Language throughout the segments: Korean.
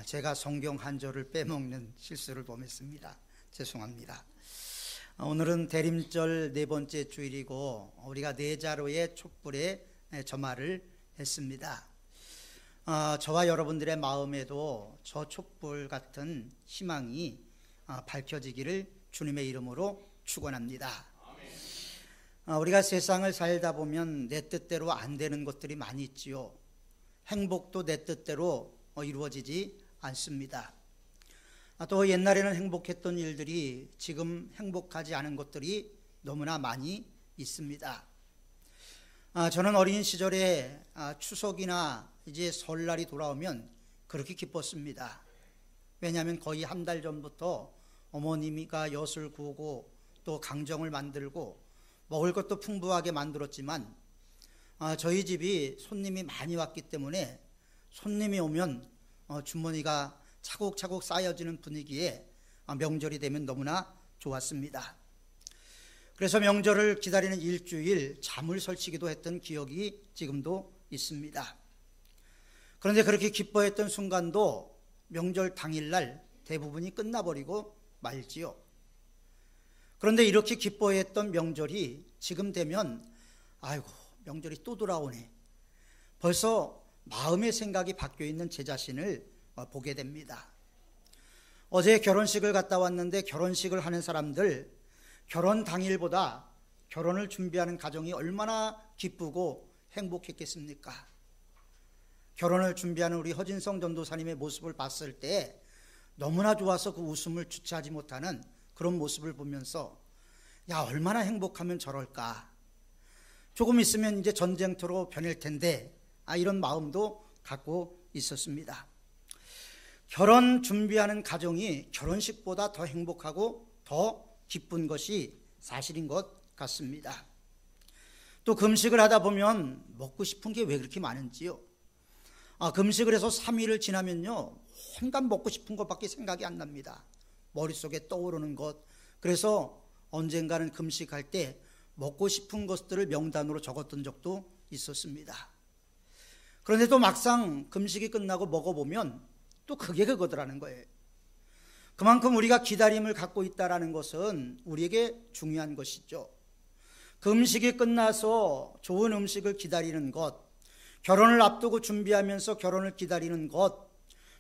제가 성경 한 절을 빼먹는 실수를 범했습니다. 죄송합니다. 오늘은 대림절 네 번째 주일이고 우리가 네 자로의 촛불에 점화를 했습니다. 저와 여러분들의 마음에도 저 촛불 같은 희망이 밝혀지기를 주님의 이름으로 축원합니다. 우리가 세상을 살다 보면 내 뜻대로 안 되는 것들이 많이 있지요. 행복도 내 뜻대로 이루어지지 않습니다. 또 옛날에는 행복했던 일들이 지금 행복하지 않은 것들이 너무나 많이 있습니다. 저는 어린 시절에 추석이나 이제 설날이 돌아오면 그렇게 기뻤습니다. 왜냐하면 거의 한 달 전부터 어머니가 엿을 구우고 또 강정을 만들고 먹을 것도 풍부하게 만들었지만 저희 집이 손님이 많이 왔기 때문에 손님이 오면 주머니가 차곡차곡 쌓여지는 분위기에 명절이 되면 너무나 좋았습니다. 그래서 명절을 기다리는 일주일 잠을 설치기도 했던 기억이 지금도 있습니다. 그런데 그렇게 기뻐했던 순간도 명절 당일날 대부분이 끝나버리고 말지요. 그런데 이렇게 기뻐했던 명절이 지금 되면 아이고 명절이 또 돌아오네. 벌써 마음의 생각이 바뀌어 있는 제 자신을 보게 됩니다. 어제 결혼식을 갔다 왔는데 결혼식을 하는 사람들 결혼 당일보다 결혼을 준비하는 가정이 얼마나 기쁘고 행복했겠습니까? 결혼을 준비하는 우리 허진성 전도사님의 모습을 봤을 때 너무나 좋아서 그 웃음을 주체하지 못하는 그런 모습을 보면서 야 얼마나 행복하면 저럴까. 조금 있으면 이제 전쟁터로 변할 텐데 이런 마음도 갖고 있었습니다. 결혼 준비하는 가정이 결혼식보다 더 행복하고 더 기쁜 것이 사실인 것 같습니다. 또 금식을 하다 보면 먹고 싶은 게 왜 그렇게 많은지요. 금식을 해서 3일을 지나면요 온갖 먹고 싶은 것밖에 생각이 안 납니다. 머릿속에 떠오르는 것. 그래서 언젠가는 금식할 때 먹고 싶은 것들을 명단으로 적었던 적도 있었습니다. 그런데 또 막상 금식이 끝나고 먹어보면 또 그게 그거더라는 거예요. 그만큼 우리가 기다림을 갖고 있다는 것은 우리에게 중요한 것이죠. 금식이 끝나서 좋은 음식을 기다리는 것, 결혼을 앞두고 준비하면서 결혼을 기다리는 것,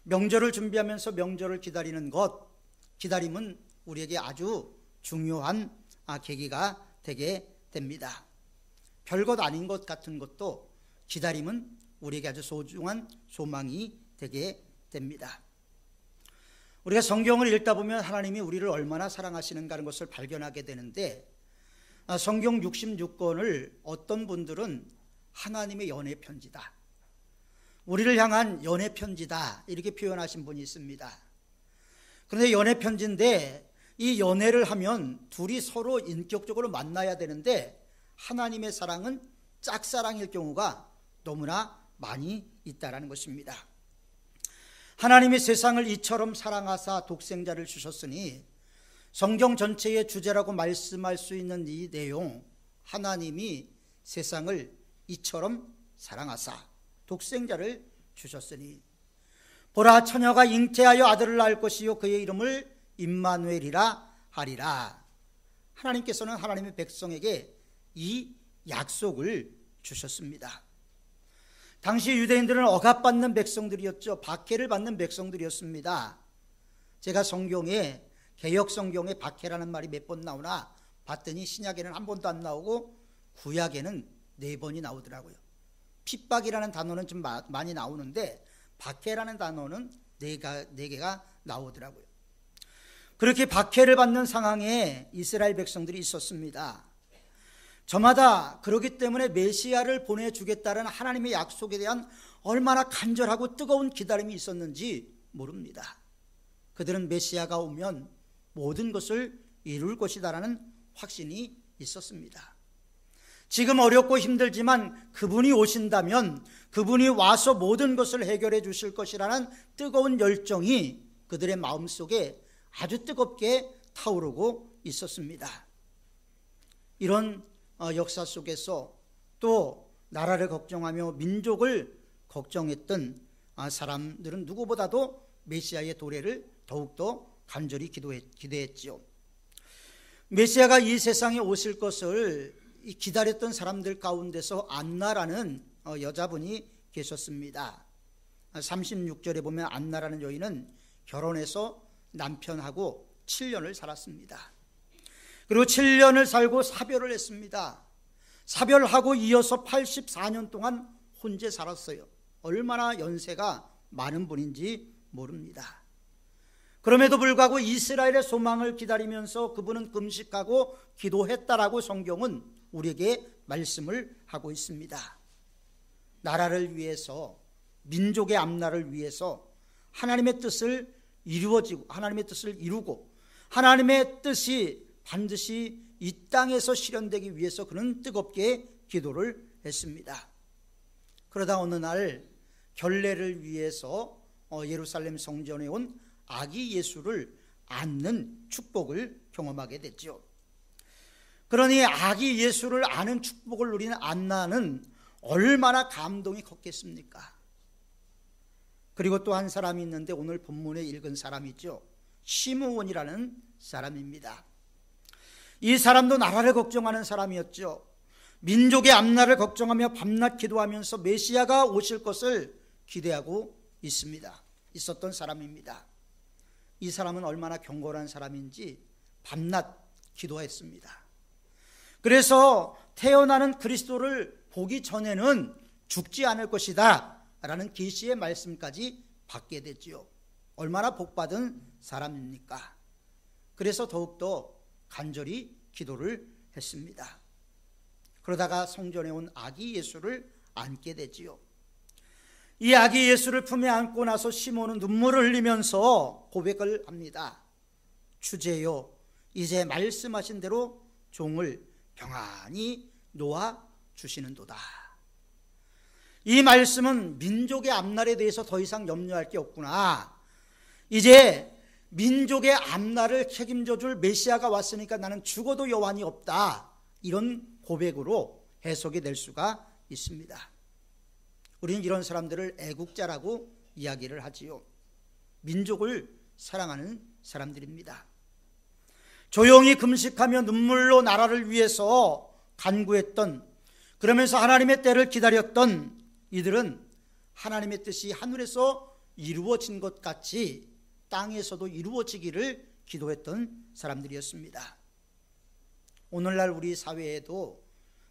명절을 준비하면서 명절을 기다리는 것, 기다림은 우리에게 아주 중요한 계기가 되게 됩니다. 별것 아닌 것 같은 것도 기다림은 우리에게 아주 소중한 소망이 되게 됩니다. 우리가 성경을 읽다 보면 하나님이 우리를 얼마나 사랑하시는가 하는 것을 발견하게 되는데 성경 66권을 어떤 분들은 하나님의 연애 편지다, 우리를 향한 연애 편지다 이렇게 표현하신 분이 있습니다. 그런데 연애 편지인데 이 연애를 하면 둘이 서로 인격적으로 만나야 되는데 하나님의 사랑은 짝사랑일 경우가 너무나 많이 있다는 것입니다. 하나님이 세상을 이처럼 사랑하사 독생자를 주셨으니 성경 전체의 주제라고 말씀할 수 있는 이 내용, 하나님이 세상을 이처럼 사랑하사 독생자를 주셨으니 보라 처녀가 잉태하여 아들을 낳을 것이요 그의 이름을 임마누엘이라 하리라. 하나님께서는 하나님의 백성에게 이 약속을 주셨습니다. 당시 유대인들은 억압받는 백성들이었죠. 박해를 받는 백성들이었습니다. 제가 성경에 개역 성경에 박해라는 말이 몇 번 나오나 봤더니 신약에는 한 번도 안 나오고 구약에는 4번이 나오더라고요. 핍박이라는 단어는 좀 많이 나오는데 박해라는 단어는 4개가 나오더라고요. 그렇게 박해를 받는 상황에 이스라엘 백성들이 있었습니다. 저마다 그렇기 때문에 메시아를 보내주겠다는 하나님의 약속에 대한 얼마나 간절하고 뜨거운 기다림이 있었는지 모릅니다. 그들은 메시아가 오면 모든 것을 이룰 것이다라는 확신이 있었습니다. 지금 어렵고 힘들지만 그분이 오신다면 그분이 와서 모든 것을 해결해 주실 것이라는 뜨거운 열정이 그들의 마음속에 아주 뜨겁게 타오르고 있었습니다. 이런 역사 속에서 또 나라를 걱정하며 민족을 걱정했던 사람들은 누구보다도 메시아의 도래를 더욱더 간절히 기대했지요. 메시아가 이 세상에 오실 것을 기다렸던 사람들 가운데서 안나라는 여자분이 계셨습니다. 36절에 보면 안나라는 여인은 결혼해서 남편하고 7년을 살았습니다. 그리고 7년을 살고 사별을 했습니다. 사별하고 이어서 84년 동안 혼자 살았어요. 얼마나 연세가 많은 분인지 모릅니다. 그럼에도 불구하고 이스라엘의 소망을 기다리면서 그분은 금식하고 기도했다라고 성경은 우리에게 말씀을 하고 있습니다. 나라를 위해서, 민족의 앞날을 위해서 하나님의 뜻을 이루고 하나님의 뜻이 반드시 이 땅에서 실현되기 위해서 그는 뜨겁게 기도를 했습니다. 그러다 어느 날 결례를 위해서 예루살렘 성전에 온 아기 예수를 안는 축복을 경험하게 됐죠. 그러니 아기 예수를 아는 축복을 누리는 안나는 얼마나 감동이 컸겠습니까? 그리고 또 한 사람이 있는데 오늘 본문에 읽은 사람이죠. 시므온이라는 사람입니다. 이 사람도 나라를 걱정하는 사람이었죠. 민족의 앞날을 걱정하며 밤낮 기도하면서 메시아가 오실 것을 기대하고 있었던 사람입니다. 이 사람은 얼마나 경건한 사람인지 밤낮 기도했습니다. 그래서 태어나는 그리스도를 보기 전에는 죽지 않을 것이다 라는 계시의 말씀까지 받게 됐지요. 얼마나 복받은 사람입니까? 그래서 더욱더 간절히 기도를 했습니다. 그러다가 성전에 온 아기 예수를 안게 되지요. 이 아기 예수를 품에 안고 나서 시몬은 눈물을 흘리면서 고백을 합니다. 주제요, 이제 말씀하신 대로 종을 평안히 놓아 주시는도다. 이 말씀은 민족의 앞날에 대해서 더 이상 염려할 게 없구나. 이제 민족의 앞날을 책임져 줄 메시아가 왔으니까 나는 죽어도 여한이 없다. 이런 고백으로 해석이 될 수가 있습니다. 우리는 이런 사람들을 애국자라고 이야기를 하지요. 민족을 사랑하는 사람들입니다. 조용히 금식하며 눈물로 나라를 위해서 간구했던, 그러면서 하나님의 때를 기다렸던 이들은 하나님의 뜻이 하늘에서 이루어진 것 같이 땅에서도 이루어지기를 기도했던 사람들이었습니다. 오늘날 우리 사회에도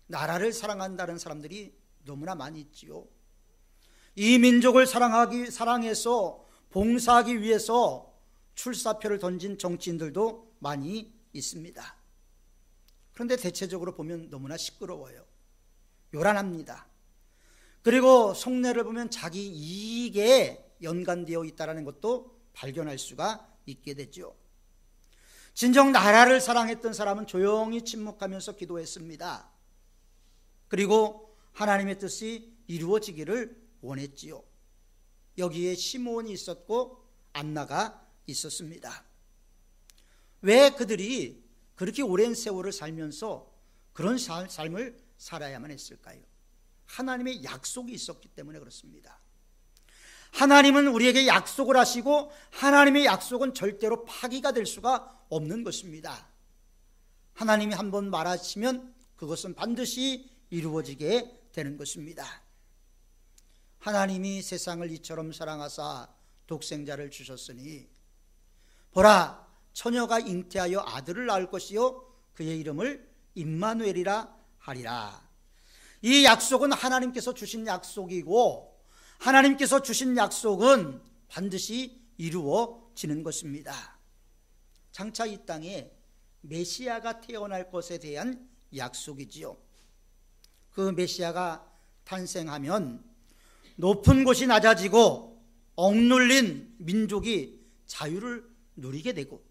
나라를 사랑한다는 사람들이 너무나 많이 있지요. 이 민족을 사랑해서 봉사하기 위해서 출사표를 던진 정치인들도 많이 있습니다. 그런데 대체적으로 보면 너무나 시끄러워요. 요란합니다. 그리고 속내를 보면 자기 이익에 연관되어 있다는 것도 발견할 수가 있게 되죠. 진정 나라를 사랑했던 사람은 조용히 침묵하면서 기도했습니다. 그리고 하나님의 뜻이 이루어지기를 원했지요. 여기에 시므온이 있었고 안나가 있었습니다. 왜 그들이 그렇게 오랜 세월을 살면서 그런 삶을 살아야만 했을까요? 하나님의 약속이 있었기 때문에 그렇습니다. 하나님은 우리에게 약속을 하시고 하나님의 약속은 절대로 파기가 될 수가 없는 것입니다. 하나님이 한번 말하시면 그것은 반드시 이루어지게 되는 것입니다. 하나님이 세상을 이처럼 사랑하사 독생자를 주셨으니 보라, 처녀가 잉태하여 아들을 낳을 것이요 그의 이름을 임마누엘이라 하리라. 이 약속은 하나님께서 주신 약속이고 하나님께서 주신 약속은 반드시 이루어지는 것입니다. 장차 이 땅에 메시아가 태어날 것에 대한 약속이지요. 그 메시아가 탄생하면 높은 곳이 낮아지고 억눌린 민족이 자유를 누리게 되고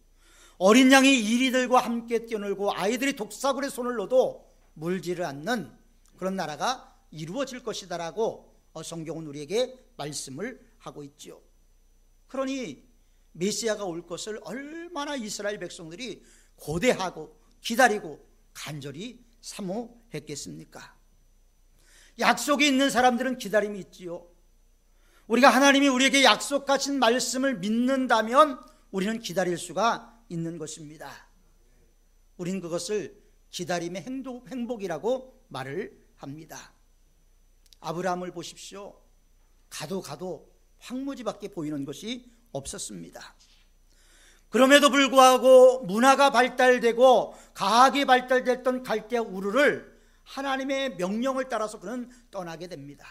어린 양이 이리들과 함께 뛰어놀고 아이들이 독사굴에 손을 넣어도 물지를 않는 그런 나라가 이루어질 것이다라고 성경은 우리에게 말씀을 하고 있죠. 그러니 메시아가 올 것을 얼마나 이스라엘 백성들이 고대하고 기다리고 간절히 사모했겠습니까? 약속이 있는 사람들은 기다림이 있지요. 우리가 하나님이 우리에게 약속하신 말씀을 믿는다면 우리는 기다릴 수가 있는 것입니다. 우리는 그것을 기다림의 행복이라고 말을 합니다. 아브라함을 보십시오. 가도 황무지밖에 보이는 것이 없었습니다. 그럼에도 불구하고 문화가 발달되고 과학이 발달됐던 갈대아 우르를 하나님의 명령을 따라서 그는 떠나게 됩니다.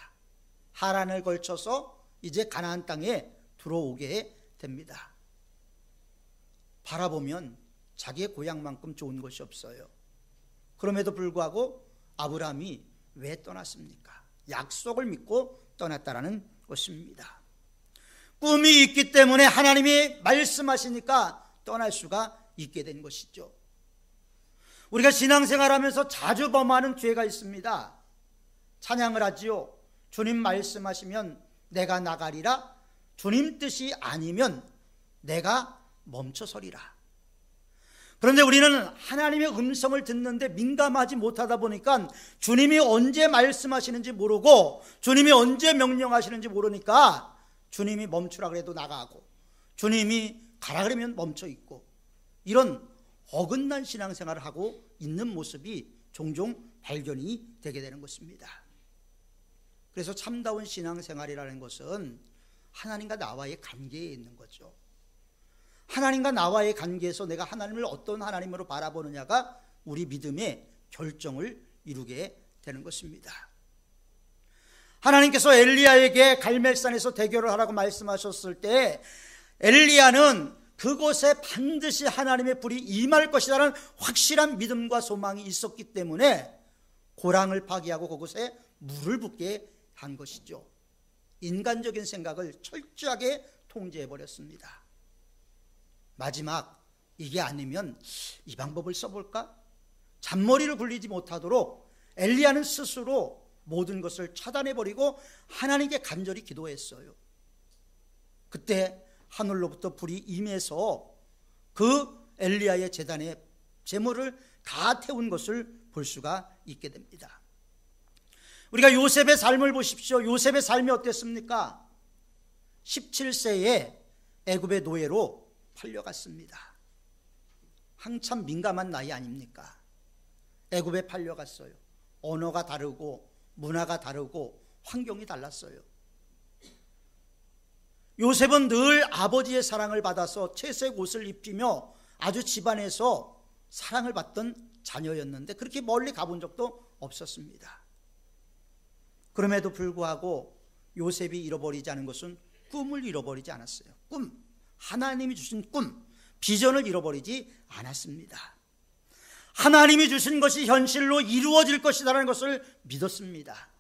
하란을 걸쳐서 이제 가나안 땅에 들어오게 됩니다. 바라보면 자기의 고향만큼 좋은 것이 없어요. 그럼에도 불구하고 아브라함이 왜 떠났습니까? 약속을 믿고 떠났다라는 것입니다. 꿈이 있기 때문에 하나님이 말씀하시니까 떠날 수가 있게 된 것이죠. 우리가 신앙생활하면서 자주 범하는 죄가 있습니다. 찬양을 하지요. 주님 말씀하시면 내가 나가리라. 주님 뜻이 아니면 내가 멈춰서리라. 그런데 우리는 하나님의 음성을 듣는데 민감하지 못하다 보니까 주님이 언제 말씀하시는지 모르고 주님이 언제 명령하시는지 모르니까 주님이 멈추라 그래도 나가고 주님이 가라 그러면 멈춰 있고 이런 어긋난 신앙생활을 하고 있는 모습이 종종 발견이 되게 되는 것입니다. 그래서 참다운 신앙생활이라는 것은 하나님과 나와의 관계에 있는 거죠. 하나님과 나와의 관계에서 내가 하나님을 어떤 하나님으로 바라보느냐가 우리 믿음의 결정을 이루게 되는 것입니다. 하나님께서 엘리야에게 갈멜산에서 대결을 하라고 말씀하셨을 때 엘리야는 그곳에 반드시 하나님의 불이 임할 것이라는 확실한 믿음과 소망이 있었기 때문에 고랑을 파괴하고 그곳에 물을 붓게 한 것이죠. 인간적인 생각을 철저하게 통제해버렸습니다. 마지막 이게 아니면 이 방법을 써볼까? 잔머리를 굴리지 못하도록 엘리야는 스스로 모든 것을 차단해버리고 하나님께 간절히 기도했어요. 그때 하늘로부터 불이 임해서 그 엘리야의 제단에 제물을 다 태운 것을 볼 수가 있게 됩니다. 우리가 요셉의 삶을 보십시오. 요셉의 삶이 어땠습니까? 17세에 애굽의 노예로 팔려갔습니다. 한참 민감한 나이 아닙니까? 애굽에 팔려갔어요. 언어가 다르고 문화가 다르고 환경이 달랐어요. 요셉은 늘 아버지의 사랑을 받아서 채색 옷을 입히며 아주 집안에서 사랑을 받던 자녀였는데 그렇게 멀리 가본 적도 없었습니다. 그럼에도 불구하고 요셉이 잃어버리지 않은 것은 꿈을 잃어버리지 않았어요. 꿈, 하나님이 주신 꿈, 비전을 잃어버리지 않았습니다. 하나님이 주신 것이 현실로 이루어질 것이라는 것을 믿었습니다.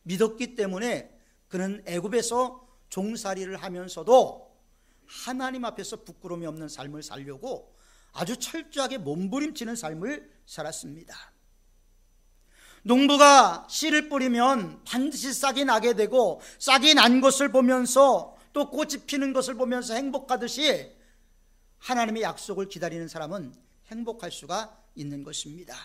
믿었기 때문에 그는 애굽에서 종살이를 하면서도 하나님 앞에서 부끄러움이 없는 삶을 살려고 아주 철저하게 몸부림치는 삶을 살았습니다. 농부가 씨를 뿌리면 반드시 싹이 나게 되고 싹이 난 것을 보면서 또 꽃이 피는 것을 보면서 행복하듯이 하나님의 약속을 기다리는 사람은 행복할 수가 있는 것입니다.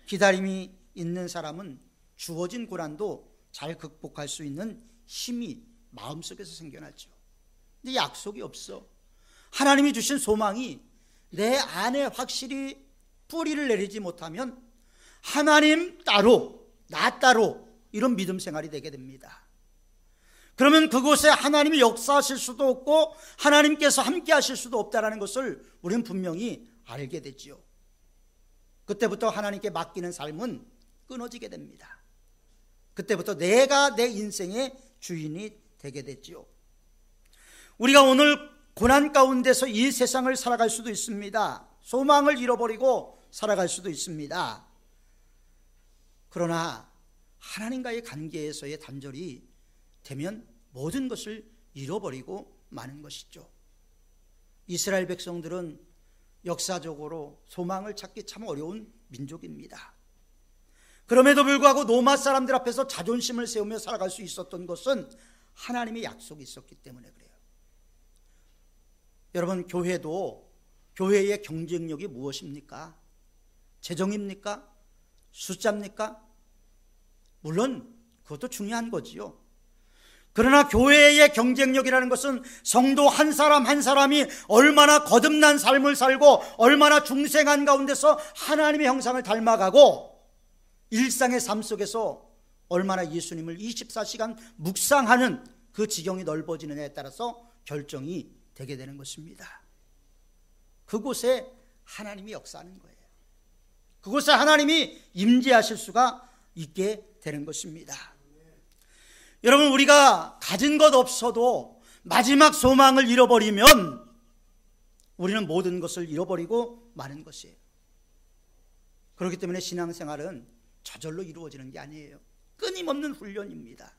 기다림이 있는 사람은 주어진 고난도 잘 극복할 수 있는 힘이 마음속에서 생겨나죠. 근데 약속이 없어. 하나님이 주신 소망이 내 안에 확실히 뿌리를 내리지 못하면 하나님 따로 나 따로 이런 믿음 생활이 되게 됩니다. 그러면 그곳에 하나님이 역사하실 수도 없고 하나님께서 함께 하실 수도 없다는 것을 우리는 분명히 알게 되지요. 그때부터 하나님께 맡기는 삶은 끊어지게 됩니다. 그때부터 내가 내 인생의 주인이 되게 되지요. 우리가 오늘 고난 가운데서 이 세상을 살아갈 수도 있습니다. 소망을 잃어버리고 살아갈 수도 있습니다. 그러나 하나님과의 관계에서의 단절이 되면 모든 것을 잃어버리고 마는 것이죠. 이스라엘 백성들은 역사적으로 소망을 찾기 참 어려운 민족입니다. 그럼에도 불구하고 로마 사람들 앞에서 자존심을 세우며 살아갈 수 있었던 것은 하나님의 약속이 있었기 때문에 그래요. 여러분, 교회도 교회의 경쟁력이 무엇입니까? 재정입니까? 숫자입니까? 물론 그것도 중요한 거지요. 그러나 교회의 경쟁력이라는 것은 성도 한 사람 한 사람이 얼마나 거듭난 삶을 살고 얼마나 중생한 가운데서 하나님의 형상을 닮아가고 일상의 삶 속에서 얼마나 예수님을 24시간 묵상하는 그 지경이 넓어지느냐에 따라서 결정이 되게 되는 것입니다. 그곳에 하나님이 역사하는 거예요. 그곳에 하나님이 임재하실 수가 있게 되는 것입니다. 여러분, 우리가 가진 것 없어도 마지막 소망을 잃어버리면 우리는 모든 것을 잃어버리고 마는 것이에요. 그렇기 때문에 신앙생활은 저절로 이루어지는 게 아니에요. 끊임없는 훈련입니다.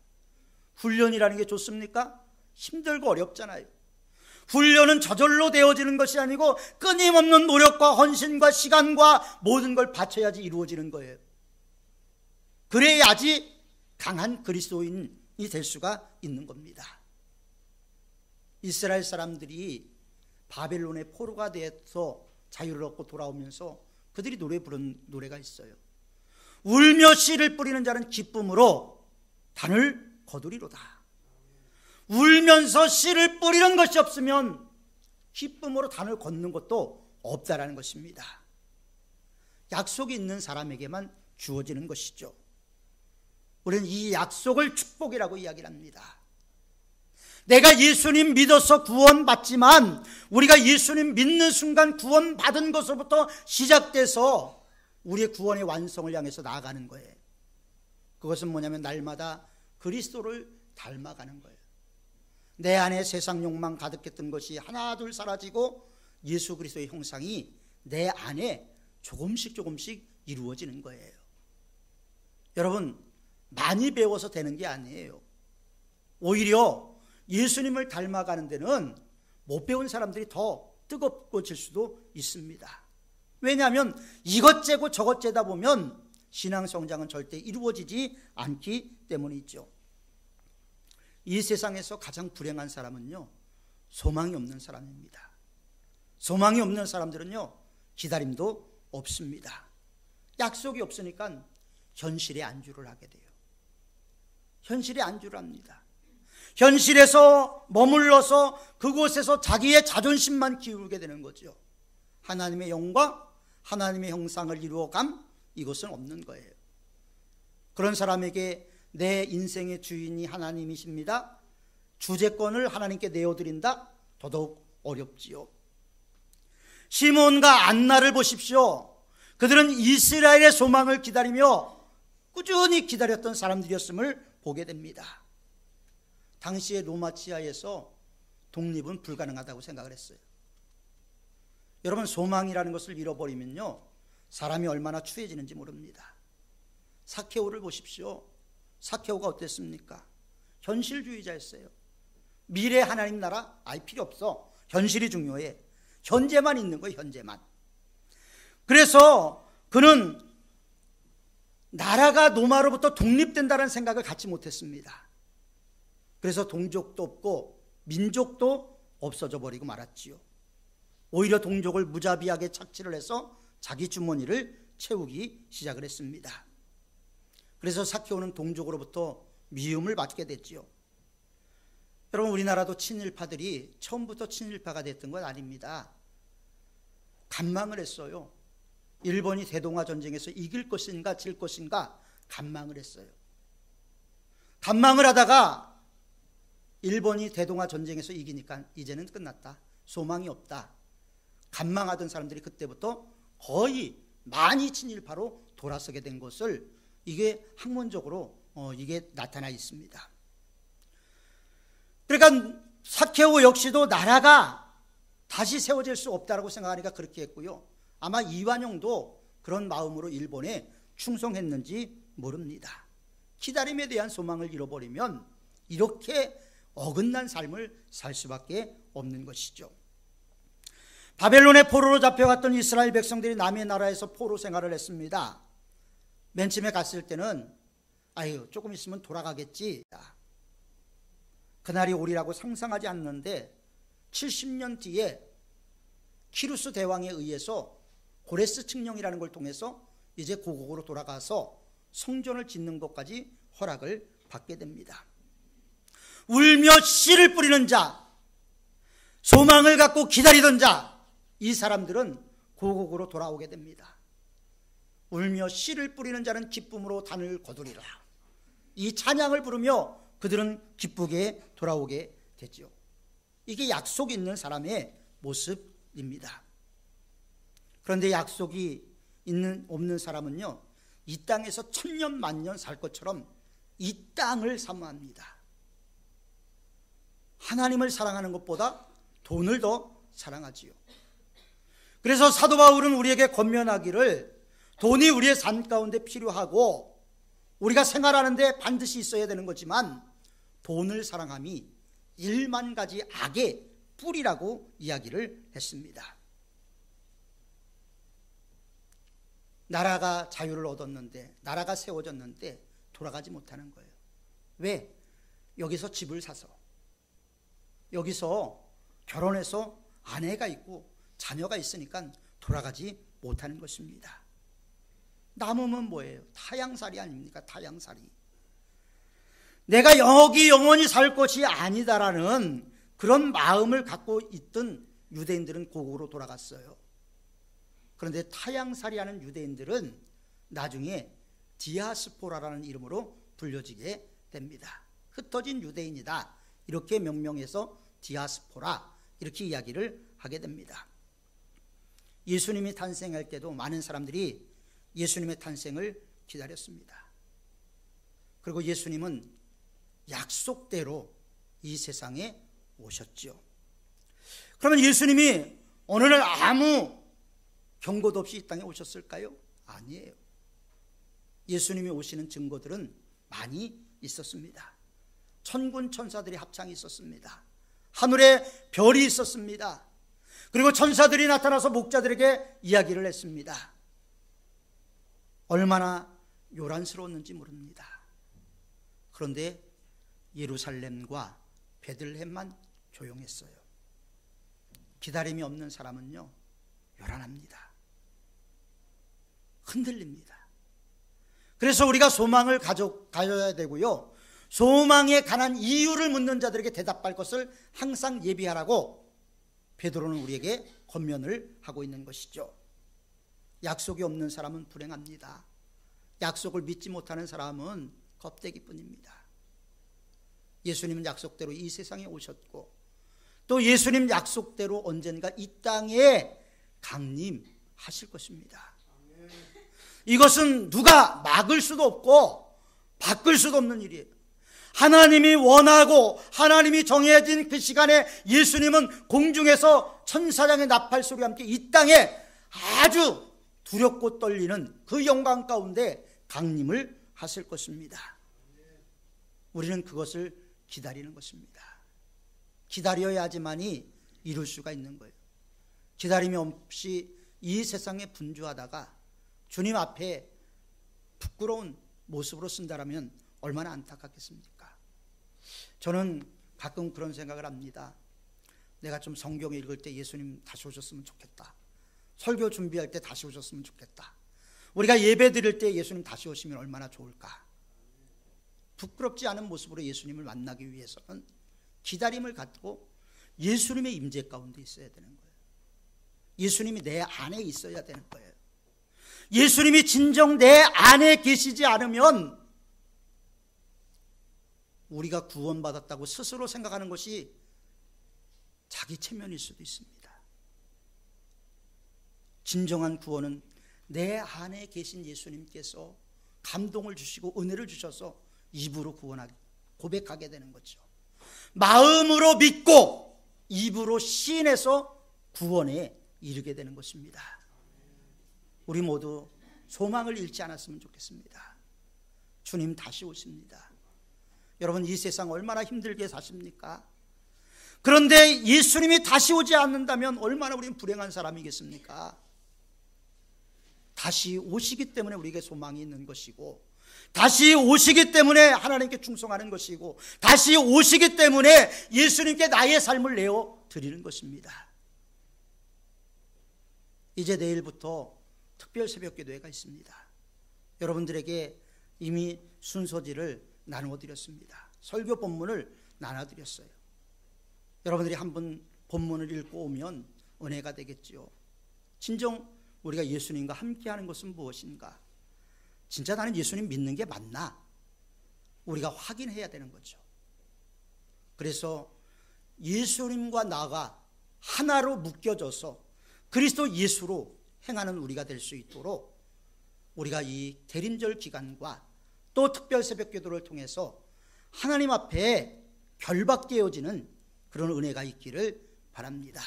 훈련이라는 게 좋습니까? 힘들고 어렵잖아요. 훈련은 저절로 되어지는 것이 아니고 끊임없는 노력과 헌신과 시간과 모든 걸 바쳐야지 이루어지는 거예요. 그래야지 강한 그리스도인이 될 수가 있는 겁니다. 이스라엘 사람들이 바벨론의 포로가 돼서 자유를 얻고 돌아오면서 그들이 노래 부른 노래가 있어요. 울며 씨를 뿌리는 자는 기쁨으로 단을 거두리로다. 울면서 씨를 뿌리는 것이 없으면 기쁨으로 단을 걷는 것도 없다라는 것입니다. 약속이 있는 사람에게만 주어지는 것이죠. 우리는 이 약속을 축복이라고 이야기를 합니다. 내가 예수님 믿어서 구원받지만 우리가 예수님 믿는 순간 구원받은 것으로부터 시작돼서 우리의 구원의 완성을 향해서 나아가는 거예요. 그것은 뭐냐면 날마다 그리스도를 닮아가는 거예요. 내 안에 세상 욕망 가득했던 것이 하나둘 사라지고 예수 그리스도의 형상이 내 안에 조금씩 이루어지는 거예요. 여러분, 많이 배워서 되는 게 아니에요. 오히려 예수님을 닮아가는 데는 못 배운 사람들이 더 뜨겁고질 수도 있습니다. 왜냐하면 이것 째고 저것 째다 보면 신앙 성장은 절대 이루어지지 않기 때문이죠. 이 세상에서 가장 불행한 사람은요, 소망이 없는 사람입니다. 소망이 없는 사람들은요, 기다림도 없습니다. 약속이 없으니까 현실에 안주를 하게 돼요. 현실에 안주를 합니다. 현실에서 머물러서 그곳에서 자기의 자존심만 키우게 되는 거죠. 하나님의 영광, 하나님의 형상을 이루어감, 이것은 없는 거예요. 그런 사람에게 내 인생의 주인이 하나님이십니다, 주재권을 하나님께 내어드린다, 더더욱 어렵지요. 시몬과 안나를 보십시오. 그들은 이스라엘의 소망을 기다리며 꾸준히 기다렸던 사람들이었음을 보게 됩니다. 당시의 로마 치하에서 독립은 불가능하다고 생각을 했어요. 여러분, 소망이라는 것을 잃어버리면요, 사람이 얼마나 추해지는지 모릅니다. 사케오를 보십시오. 사케오가 어땠습니까? 현실주의자였어요. 미래 하나님 나라 아예 필요 없어. 현실이 중요해. 현재만 있는 거예요, 현재만. 그래서 그는 나라가 로마로부터 독립된다는 생각을 갖지 못했습니다. 그래서 동족도 없고 민족도 없어져 버리고 말았지요. 오히려 동족을 무자비하게 착취를 해서 자기 주머니를 채우기 시작을 했습니다. 그래서 사케오는 동족으로부터 미움을 받게 됐지요. 여러분, 우리나라도 친일파들이 처음부터 친일파가 됐던 건 아닙니다. 간망을 했어요. 일본이 대동아 전쟁에서 이길 것인가 질 것인가 간망을 했어요. 간망을 하다가 일본이 대동아 전쟁에서 이기니까 이제는 끝났다, 소망이 없다, 간망하던 사람들이 그때부터 거의 많이 친일파로 돌아서게 된 것을 이게 학문적으로 이게 나타나 있습니다. 그러니까 사케오 역시도 나라가 다시 세워질 수 없다라고 생각하니까 그렇게 했고요. 아마 이완용도 그런 마음으로 일본에 충성했는지 모릅니다. 기다림에 대한 소망을 잃어버리면 이렇게 어긋난 삶을 살 수밖에 없는 것이죠. 바벨론의 포로로 잡혀갔던 이스라엘 백성들이 남의 나라에서 포로 생활을 했습니다. 맨 처음에 갔을 때는 조금 있으면 돌아가겠지, 그날이 오리라고 상상하지 않는데 70년 뒤에 키루스 대왕에 의해서 고레스 칙령이라는 걸 통해서 이제 고국으로 돌아가서 성전을 짓는 것까지 허락을 받게 됩니다. 울며 씨를 뿌리는 자, 소망을 갖고 기다리던 자, 이 사람들은 고국으로 돌아오게 됩니다. 울며 씨를 뿌리는 자는 기쁨으로 단을 거두리라. 이 찬양을 부르며 그들은 기쁘게 돌아오게 되죠. 이게 약속 있는 사람의 모습입니다. 그런데 약속이 없는 사람은요, 이 땅에서 천년 만년 살 것처럼 이 땅을 사모합니다. 하나님을 사랑하는 것보다 돈을 더 사랑하지요. 그래서 사도 바울은 우리에게 권면하기를, 돈이 우리의 삶 가운데 필요하고 우리가 생활하는데 반드시 있어야 되는 거지만 돈을 사랑함이 1만 가지 악의 뿌리라고 이야기를 했습니다. 나라가 자유를 얻었는데, 나라가 세워졌는데 돌아가지 못하는 거예요. 왜? 여기서 집을 사서, 여기서 결혼해서 아내가 있고 자녀가 있으니까 돌아가지 못하는 것입니다. 남으면 뭐예요? 타향살이 아닙니까? 타향살이. 내가 여기 영원히 살 것이 아니다라는 그런 마음을 갖고 있던 유대인들은 고국으로 돌아갔어요. 그런데 타향살이하는 유대인들은 나중에 디아스포라라는 이름으로 불려지게 됩니다. 흩어진 유대인이다, 이렇게 명명해서 디아스포라, 이렇게 이야기를 하게 됩니다. 예수님이 탄생할 때도 많은 사람들이 예수님의 탄생을 기다렸습니다. 그리고 예수님은 약속대로 이 세상에 오셨죠. 그러면 예수님이 어느 날 아무 경고도 없이 이 땅에 오셨을까요? 아니에요. 예수님이 오시는 증거들은 많이 있었습니다. 천군 천사들이 합창이 있었습니다. 하늘에 별이 있었습니다. 그리고 천사들이 나타나서 목자들에게 이야기를 했습니다. 얼마나 요란스러웠는지 모릅니다. 그런데 예루살렘과 베들레헴만 조용했어요. 기다림이 없는 사람은요, 요란합니다. 흔들립니다. 그래서 우리가 소망을 가져야 되고요, 소망에 관한 이유를 묻는 자들에게 대답할 것을 항상 예비하라고 베드로는 우리에게 권면을 하고 있는 것이죠. 약속이 없는 사람은 불행합니다. 약속을 믿지 못하는 사람은 껍데기뿐입니다. 예수님은 약속대로 이 세상에 오셨고, 또 예수님 약속대로 언젠가 이 땅에 강림하실 것입니다. 이것은 누가 막을 수도 없고 바꿀 수도 없는 일이에요. 하나님이 원하고 하나님이 정해진 그 시간에 예수님은 공중에서 천사장의 나팔 소리와 함께 이 땅에 아주 두렵고 떨리는 그 영광 가운데 강림을 하실 것입니다. 우리는 그것을 기다리는 것입니다. 기다려야지만이 이룰 수가 있는 거예요. 기다림이 없이 이 세상에 분주하다가 주님 앞에 부끄러운 모습으로 쓴다라면 얼마나 안타깝겠습니까? 저는 가끔 그런 생각을 합니다. 내가 좀 성경 읽을 때 예수님 다시 오셨으면 좋겠다. 설교 준비할 때 다시 오셨으면 좋겠다. 우리가 예배 드릴 때 예수님 다시 오시면 얼마나 좋을까. 부끄럽지 않은 모습으로 예수님을 만나기 위해서는 기다림을 갖고 예수님의 임재 가운데 있어야 되는 거예요. 예수님이 내 안에 있어야 되는 거예요. 예수님이 진정 내 안에 계시지 않으면 우리가 구원받았다고 스스로 생각하는 것이 자기 체면일 수도 있습니다. 진정한 구원은 내 안에 계신 예수님께서 감동을 주시고 은혜를 주셔서 입으로 고백하게 되는 거죠. 마음으로 믿고 입으로 시인해서 구원에 이르게 되는 것입니다. 우리 모두 소망을 잃지 않았으면 좋겠습니다. 주님 다시 오십니다. 여러분, 이 세상 얼마나 힘들게 사십니까? 그런데 예수님이 다시 오지 않는다면 얼마나 우리는 불행한 사람이겠습니까? 다시 오시기 때문에 우리에게 소망이 있는 것이고, 다시 오시기 때문에 하나님께 충성하는 것이고, 다시 오시기 때문에 예수님께 나의 삶을 내어 드리는 것입니다. 이제 내일부터 특별 새벽 기도회가 있습니다. 여러분들에게 이미 순서지를 나누어 드렸습니다. 설교 본문을 나눠드렸어요. 여러분들이 한번 본문을 읽고 오면 은혜가 되겠지요. 진정 우리가 예수님과 함께하는 것은 무엇인가? 진짜 나는 예수님 믿는 게 맞나? 우리가 확인해야 되는 거죠. 그래서 예수님과 나가 하나로 묶여져서 그리스도 예수로 행하는 우리가 될 수 있도록 우리가 이 대림절 기간과 또 특별 새벽 기도를 통해서 하나님 앞에 결박되어지는 그런 은혜가 있기를 바랍니다.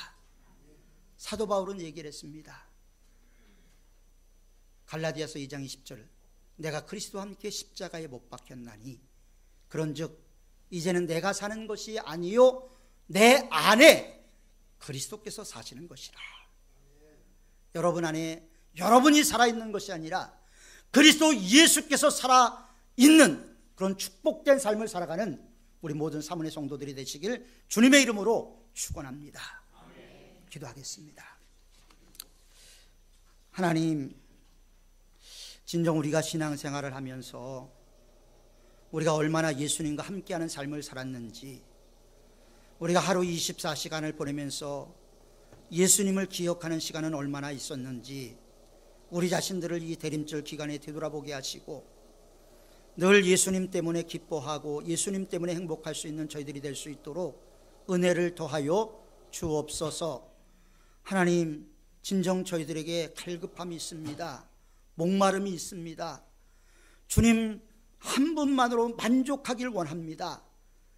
사도 바울은 얘기를 했습니다. 갈라디아서 2장 20절, 내가 그리스도와 함께 십자가에 못 박혔나니 그런즉 이제는 내가 사는 것이 아니요 내 안에 그리스도께서 사시는 것이라. 여러분 안에 여러분이 살아있는 것이 아니라 그리스도 예수께서 살아있는 그런 축복된 삶을 살아가는 우리 모든 사문의 성도들이 되시길 주님의 이름으로 축원합니다. 기도하겠습니다. 하나님, 진정 우리가 신앙생활을 하면서 우리가 얼마나 예수님과 함께하는 삶을 살았는지, 우리가 하루 24시간을 보내면서 예수님을 기억하는 시간은 얼마나 있었는지 우리 자신들을 이 대림절 기간에 되돌아보게 하시고 늘 예수님 때문에 기뻐하고 예수님 때문에 행복할 수 있는 저희들이 될 수 있도록 은혜를 더하여 주옵소서. 하나님, 진정 저희들에게 갈급함이 있습니다. 목마름이 있습니다. 주님 한 분만으로 만족하길 원합니다.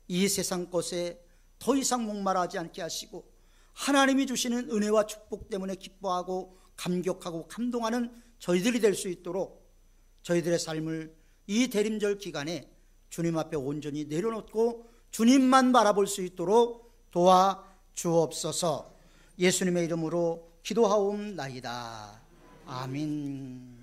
이 세상 것에 더 이상 목마르지 않게 하시고 하나님이 주시는 은혜와 축복 때문에 기뻐하고 감격하고 감동하는 저희들이 될 수 있도록 저희들의 삶을 이 대림절 기간에 주님 앞에 온전히 내려놓고 주님만 바라볼 수 있도록 도와주옵소서. 예수님의 이름으로 기도하옵나이다. 아멘.